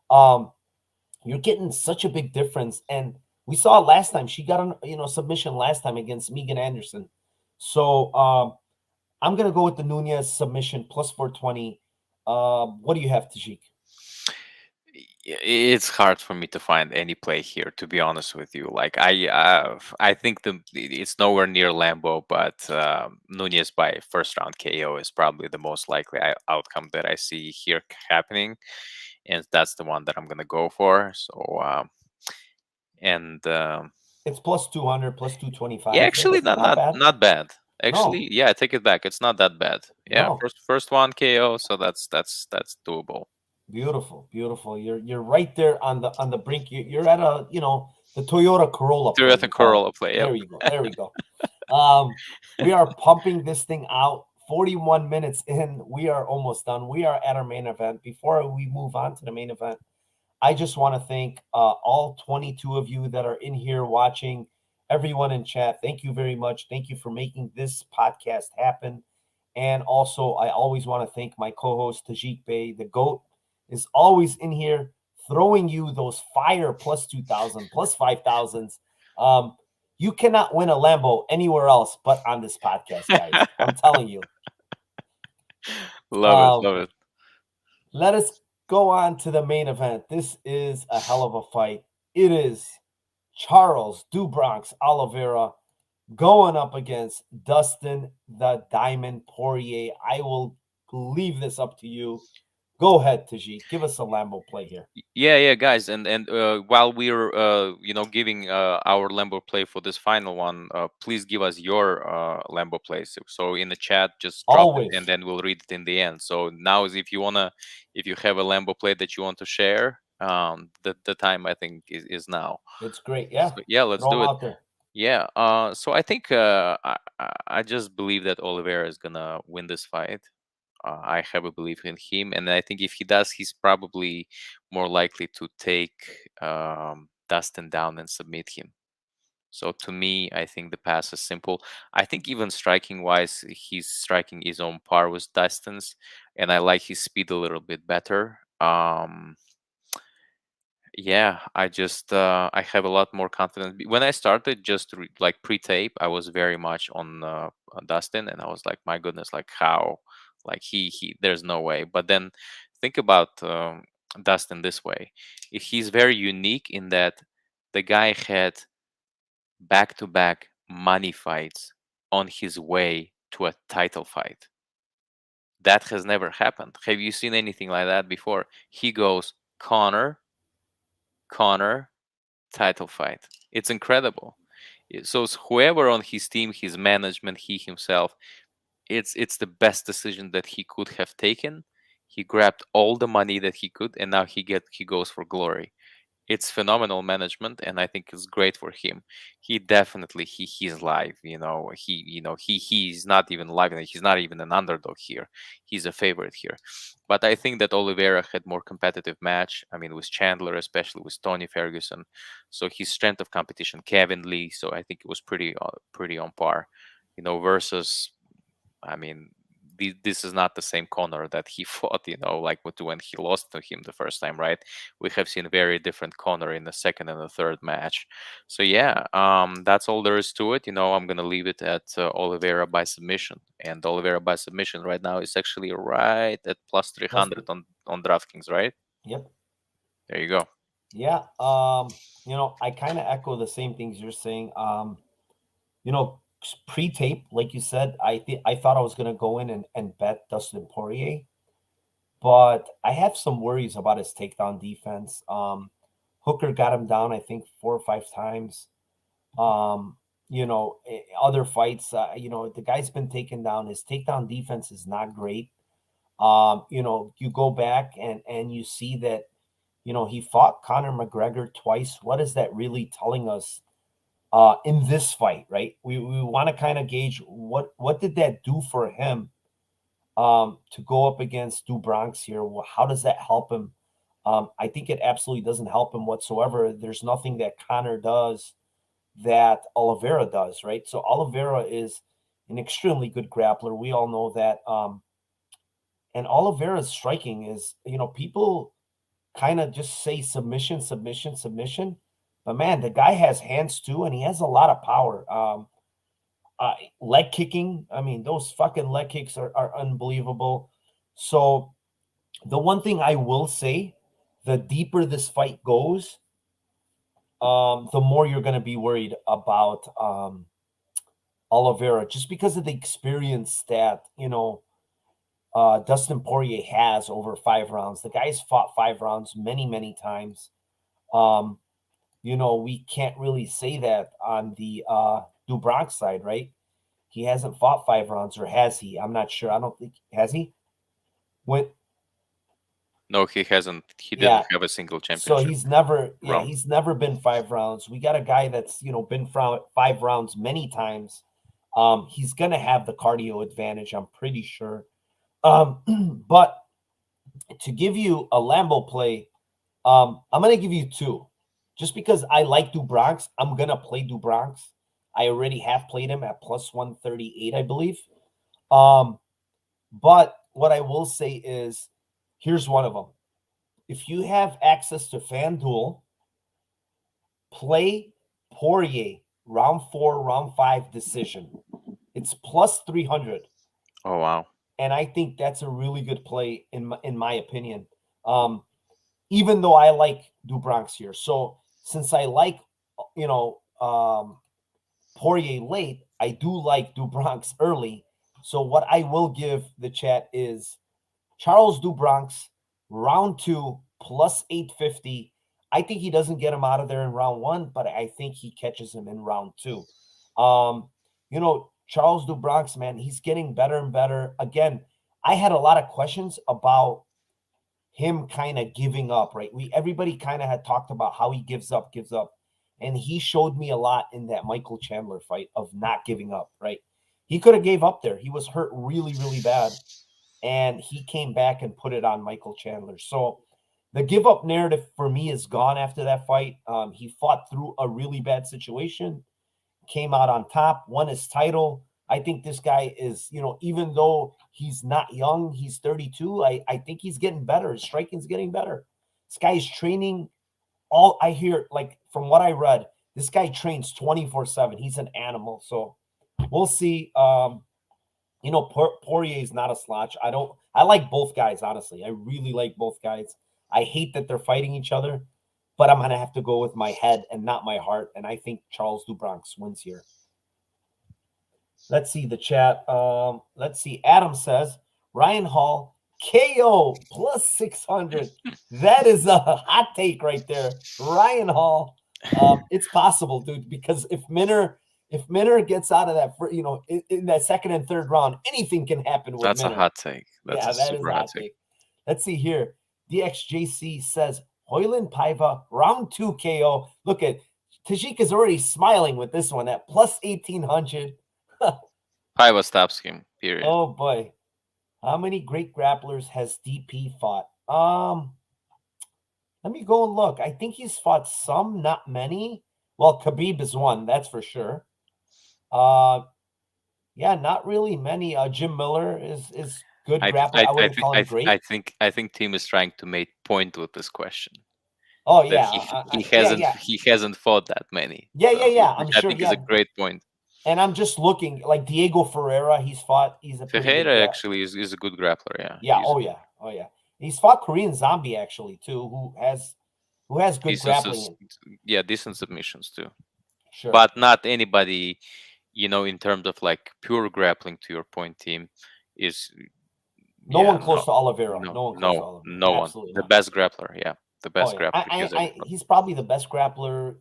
You're getting such a big difference. And we saw it last time. She got a submission last time against Megan Anderson. So I'm going to go with the Munhoz submission plus 420. What do you have, Tajik? It's hard for me to find any play here, to be honest with you. Like I think it's nowhere near Lambo, but Munhoz by first round KO is probably the most likely outcome that I see here happening, and that's the one that I'm gonna go for. So it's plus 200, plus 225. Yeah, actually, not bad. Actually, No. Yeah, I take it back. It's not that bad. Yeah, No. first one KO, so that's doable. Beautiful. You're right there on the brink. You're at the Toyota Corolla play. Toyota Corolla play. Yep. There we go. We are pumping this thing out. 41 minutes in, we are almost done. We are at our main event. Before we move on to the main event, I just want to thank all 22 of you that are in here watching, everyone in chat. Thank you very much. Thank you for making this podcast happen. And also, I always want to thank my co-host, Tajik Bey, the GOAT, is always in here throwing you those fire plus 2,000, plus 5,000s. You cannot win a Lambo anywhere else but on this podcast, guys. I'm telling you. Love it. Let us go on to the main event. This is a hell of a fight. It is Charles do Bronx Oliveira going up against Dustin the Diamond Poirier. I will leave this up to you. Go ahead, Tajik. Give us a Lambo play here. Yeah, guys, and while we're giving our Lambo play for this final one, please give us your Lambo plays. So in the chat, just drop it, and then we'll read it in the end. So now is if you have a Lambo play that you want to share, the time I think is now. It's great. Yeah. So, yeah, let's do it. Yeah. So I think I just believe that Oliveira is gonna win this fight. I have a belief in him, and I think if he does, he's probably more likely to take Dustin down and submit him. So to me, I think the pass is simple. I think even striking wise, his striking is on par with Dustin's, and I like his speed a little bit better. Yeah, I just I have a lot more confidence. When I started just like pre-tape, I was very much on Dustin, and I was like, my goodness, like how, like he there's no way. But then think about Dustin this way: if he's very unique in that the guy had back-to-back money fights on his way to a title fight. That has never happened. Have you seen anything like that before? He goes Connor, title fight. It's incredible. So whoever on his team, his management, he himself, it's the best decision that he could have taken. He grabbed all the money that he could, and now he goes for glory. It's phenomenal management, and I think it's great for him. He definitely he's live. He's not even live. He's not even an underdog here. He's a favorite here. But I think that Oliveira had more competitive match. I mean, with Chandler, especially with Tony Ferguson. So his strength of competition, Kevin Lee. So I think it was pretty on par. Versus, I mean, this is not the same Conor that he fought, like when he lost to him the first time, right? We have seen very different Conor in the second and the third match. So yeah, that's all there is to it. I'm going to leave it at Oliveira by submission. And Oliveira by submission right now is actually right at plus 300 on DraftKings, right? Yep. There you go. Yeah. I kind of echo the same things you're saying. pre-tape, like you said, I thought I was going to go in and bet Dustin Poirier, but I have some worries about his takedown defense. Hooker got him down, I think, 4 or 5 times. Other fights, the guy's been taken down. His takedown defense is not great. You go back and you see that, he fought Conor McGregor twice. What is that really telling us in this fight, right? We want to kind of gauge what did that do for him to go up against Bronx here. How does that help him? I think it absolutely doesn't help him whatsoever. There's nothing that Conor does that Oliveira does, right? So Oliveira is an extremely good grappler. We all know that. And Oliveira's striking is, people kind of just say submission. But man, the guy has hands too, and he has a lot of power. Leg kicking, I mean, those fucking leg kicks are unbelievable. So the one thing I will say, the deeper this fight goes, the more you're going to be worried about Oliveira, just because of the experience that, Dustin Poirier has over 5 rounds. The guy's fought 5 rounds many, many times. We can't really say that on the Bronx side, right? He hasn't fought 5 rounds, or has he? I'm not sure. I don't think, has he? No, he hasn't. He didn't have a single championship. So he's never been 5 rounds. We got a guy that's, been 5 rounds many times. He's going to have the cardio advantage, I'm pretty sure. But to give you a Lambo play, I'm going to give you 2. Just because I like Bronx, I'm going to play Bronx. I already have played him at plus 138, I believe. But what I will say is, here's one of them. If you have access to FanDuel, play Poirier, round 4, round 5 decision. It's plus 300. Oh, wow. And I think that's a really good play in my opinion. Even though I like Bronx here. So since I like, Poirier late, I do like Bronx early. So what I will give the chat is Charles Bronx, round 2, plus 850. I think he doesn't get him out of there in round 1, but I think he catches him in round 2. Charles Bronx, man, he's getting better and better. Again, I had a lot of questions about him kind of giving up, right? Everybody kind of had talked about how he gives up. And he showed me a lot in that Michael Chandler fight of not giving up, right? He could have gave up there. He was hurt really, really bad. And he came back and put it on Michael Chandler. So the give up narrative for me is gone after that fight. He fought through a really bad situation, came out on top, won his title. I think this guy is, even though he's not young, he's 32. I think he's getting better. His striking's getting better. This guy is training. All I hear, like from what I read, this guy trains 24/7. He's an animal. So we'll see. Poirier is not a slouch. I like both guys, honestly. I really like both guys. I hate that they're fighting each other, but I'm going to have to go with my head and not my heart. And I think Charles Bronx wins here. Let's see the chat. Let's see. Adam says, Ryan Hall, KO plus 600. That is a hot take right there. Ryan Hall. It's possible, dude, because if Minner gets out of that, in that second and third round, anything can happen with That's Minner. a hot take. That is a hot take. Let's see here. DXJC says, Hoyland Paiva, round 2 KO. Look at Tajika's already smiling with this one at plus 1,800. Paiva stops him, period. Oh, boy. How many great grapplers has DP fought? Let me go and look. I think he's fought some, not many. Well, Khabib is one, that's for sure. Yeah, not really many. Jim Miller is good grappler. I wouldn't call him great. I think Tim is trying to make point with this question. Oh yeah, he hasn't fought that many. Yeah. I'm sure. I think is a great point. And I'm just looking like Diego Ferreira. He's fought. He's a Ferreira actually is a good grappler. Yeah. Yeah. Oh yeah. He's fought Korean Zombie actually too, who has good grappling. Yeah, decent submissions too. Sure. But not anybody, in terms of like pure grappling, to your point, team, is No yeah, one close to Oliveira. no, No one close to no, Oliveira. no one. Absolutely The not. best grappler, yeah, the Oh best yeah, grappler he has ever fought. he's probably the best grappler,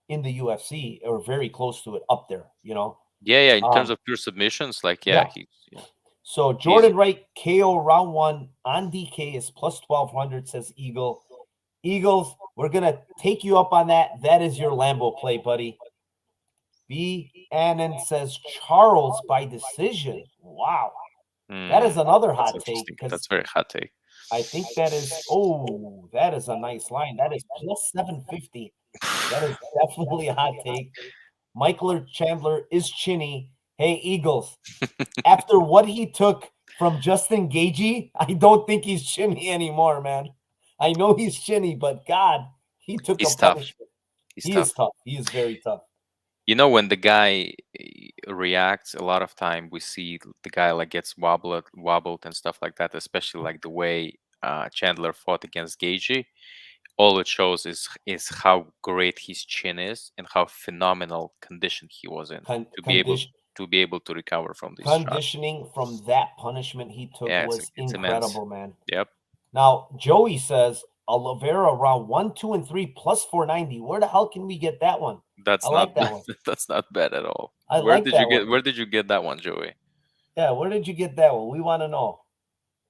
in the UFC, or very close to it, up there. Yeah, yeah. In terms Um, of pure submissions, like yeah, yeah. So he's Jordan Wright KO round one on DK is plus 1200, says Eagle. Eagles, we're gonna take you up on that. That is your Lambo play, buddy. B. Annan says Charles by decision. Wow. That is another that's hot take, interesting. because That's very hot take. I think that is that is a nice line. That is plus 750. That is definitely a hot take. Michael Chandler is chinny. Hey, Eagles, after what he took from Justin Gagey, I don't think he's chinny anymore, man. I know he's chinny, but God, he took a He's tough. punishment. He's He tough. is tough. He is very tough. When the guy reacts, a lot of time we see the guy like gets wobbled and stuff like that, especially like the way Chandler fought against Gagey. All it shows is how great his chin is and how phenomenal condition he was in to be able Condition to recover from these shots. conditioning from that punishment he took Yeah, was it's immense. incredible, man. Yep. Now, Joey says Oliveira round 1, 2, and 3 plus 490. Where the hell can we get that one? That's I not like that one. that's not bad at all. I like that one. Where did you get that one, Joey? Yeah, where did you get that one? We want to know.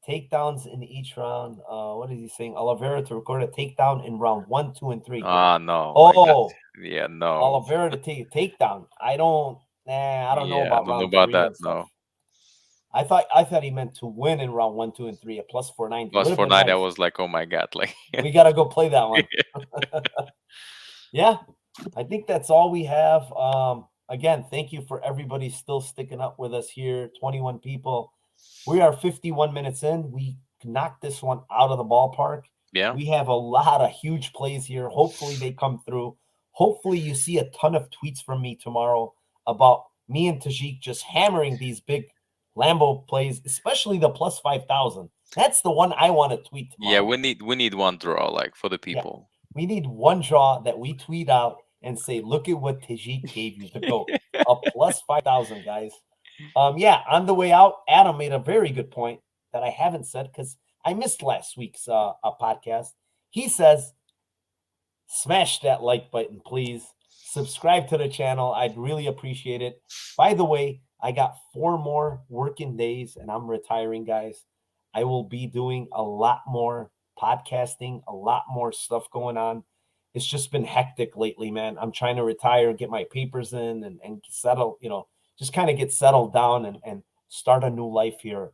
Takedowns in each round. What is he saying? Oliveira to record a takedown in round 1, 2, and 3. No. Oh, Yeah, no. Oliveira to take a takedown. I don't know I about don't know round about 3 that. and stuff. No. I thought he meant to win in round 1, 2, and 3 at plus 490. Plus Would've been 490, I nice. was like, oh my god, like We gotta go play that one. Yeah, I think that's all we have. Again, thank you for everybody still sticking up with us here. 21 people. We are 51 minutes in. We knocked this one out of the ballpark. Yeah. We have a lot of huge plays here. Hopefully they come through. Hopefully you see a ton of tweets from me tomorrow about me and Tajik just hammering these big Lambo plays, especially the plus 5,000. That's the one I want to tweet tomorrow. Yeah, we need one draw, like, for the people. Yeah. We need one draw that we tweet out and say, look at what Tajik gave you to go a plus 5,000, guys. Yeah, on the way out, Adam made a very good point that I haven't said because I missed last week's podcast. He says, smash that like button, please. Subscribe to the channel. I'd really appreciate it. By the way, I got 4 more working days and I'm retiring, guys. I will be doing a lot more podcasting, a lot more stuff going on. It's just been hectic lately, man. I'm trying to retire, get my papers in and settle, just kind of get settled down and start a new life here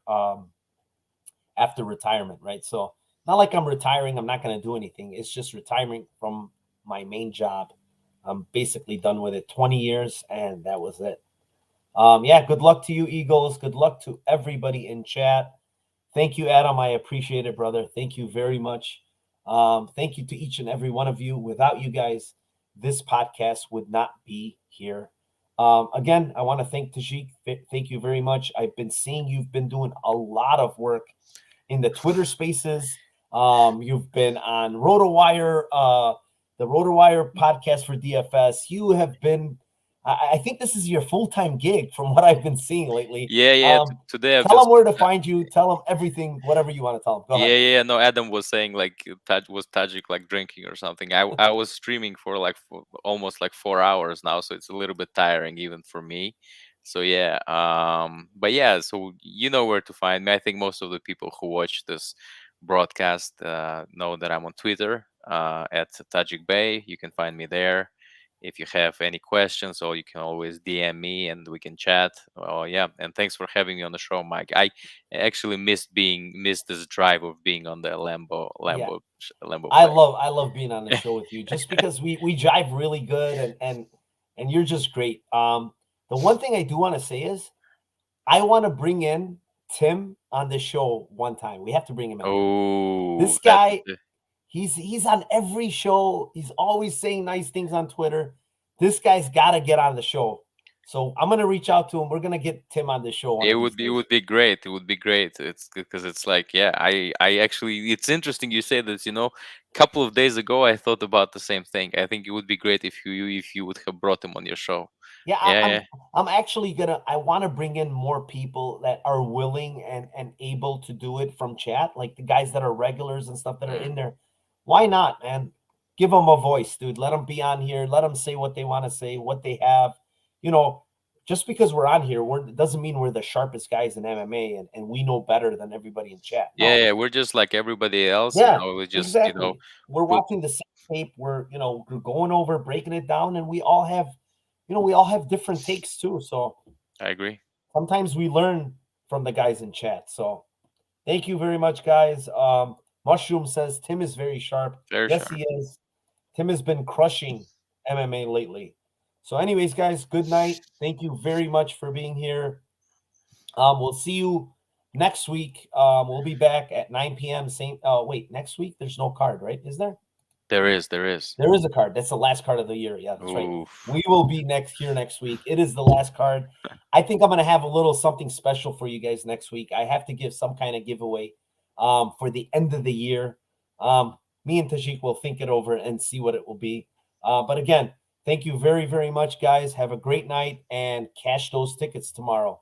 after retirement, right? So not like I'm retiring, I'm not going to do anything. It's just retiring from my main job. I'm basically done with it. 20 years, and that was it. Yeah, good luck to you, Eagles. Good luck to everybody in chat. Thank you, Adam. I appreciate it, brother. Thank you very much. Thank you to each and every one of you. Without you guys, this podcast would not be here. Again, I want to thank Tajik. Thank you very much. I've been seeing you've been doing a lot of work in the Twitter spaces. You've been on RotoWire, the RotoWire podcast for DFS. You have been, I think this is your full-time gig from what I've been seeing lately. Yeah. Today tell them where to find you. Tell them everything, whatever you want to tell them. Go ahead. Yeah. No, Adam was saying like Tajik like drinking or something. I was streaming for like almost like 4 hours now, so it's a little bit tiring even for me. So yeah, but yeah, so you know where to find me. I think most of the people who watch this broadcast know that I'm on Twitter at Tajik Bay. You can find me there. If you have any questions, or you can always DM me and we can chat. Oh yeah, and thanks for having me on the show, Mike. I actually missed this drive of being on the Lambo. I love being on the show with you, just because we jive really good and you're just great. The one thing I do want to say is I want to bring in Tim on the show one time. We have to bring him in. Oh, this guy. He's on every show. He's always saying nice things on Twitter. This guy's got to get on the show. So I'm going to reach out to him. We're going to get Tim on the show. It would be great. It would be great. It's because it's like, yeah, I actually, it's interesting you say this, a couple of days ago, I thought about the same thing. I think it would be great if you would have brought him on your show. Yeah, Yeah, I'm actually I want to bring in more people that are willing and able to do it from chat, like the guys that are regulars and stuff that are Mm. in there. Why not, man? Give them a voice, dude. Let them be on here. Let them say what they want to say, what they have. You know, just because we're on here, doesn't mean we're the sharpest guys in MMA and we know better than everybody in chat. No. yeah. We're just like everybody else, Yeah, We just exactly. We're put. watching the same tape. We're going over, breaking it down, and we all have different takes too. So I agree. sometimes we learn from the guys in chat. So thank you very much, guys. Mushroom says Tim is very sharp. Very Yes, sharp. he is. Tim has been crushing MMA lately. So, anyways, guys, good night. Thank you very much for being here. We'll see you next week. We'll be back at 9 p.m. Same. Wait, next week there's no card, right? Is there? There is. There is. There is a card. That's the last card of the year. Yeah, that's right. Oof. We will be next week. It is the last card. I think I'm going to have a little something special for you guys next week. I have to give some kind of giveaway for the end of the year. Me and Tajik will think it over and see what it will be. But again, thank you very, very much, guys. Have a great night and cash those tickets tomorrow.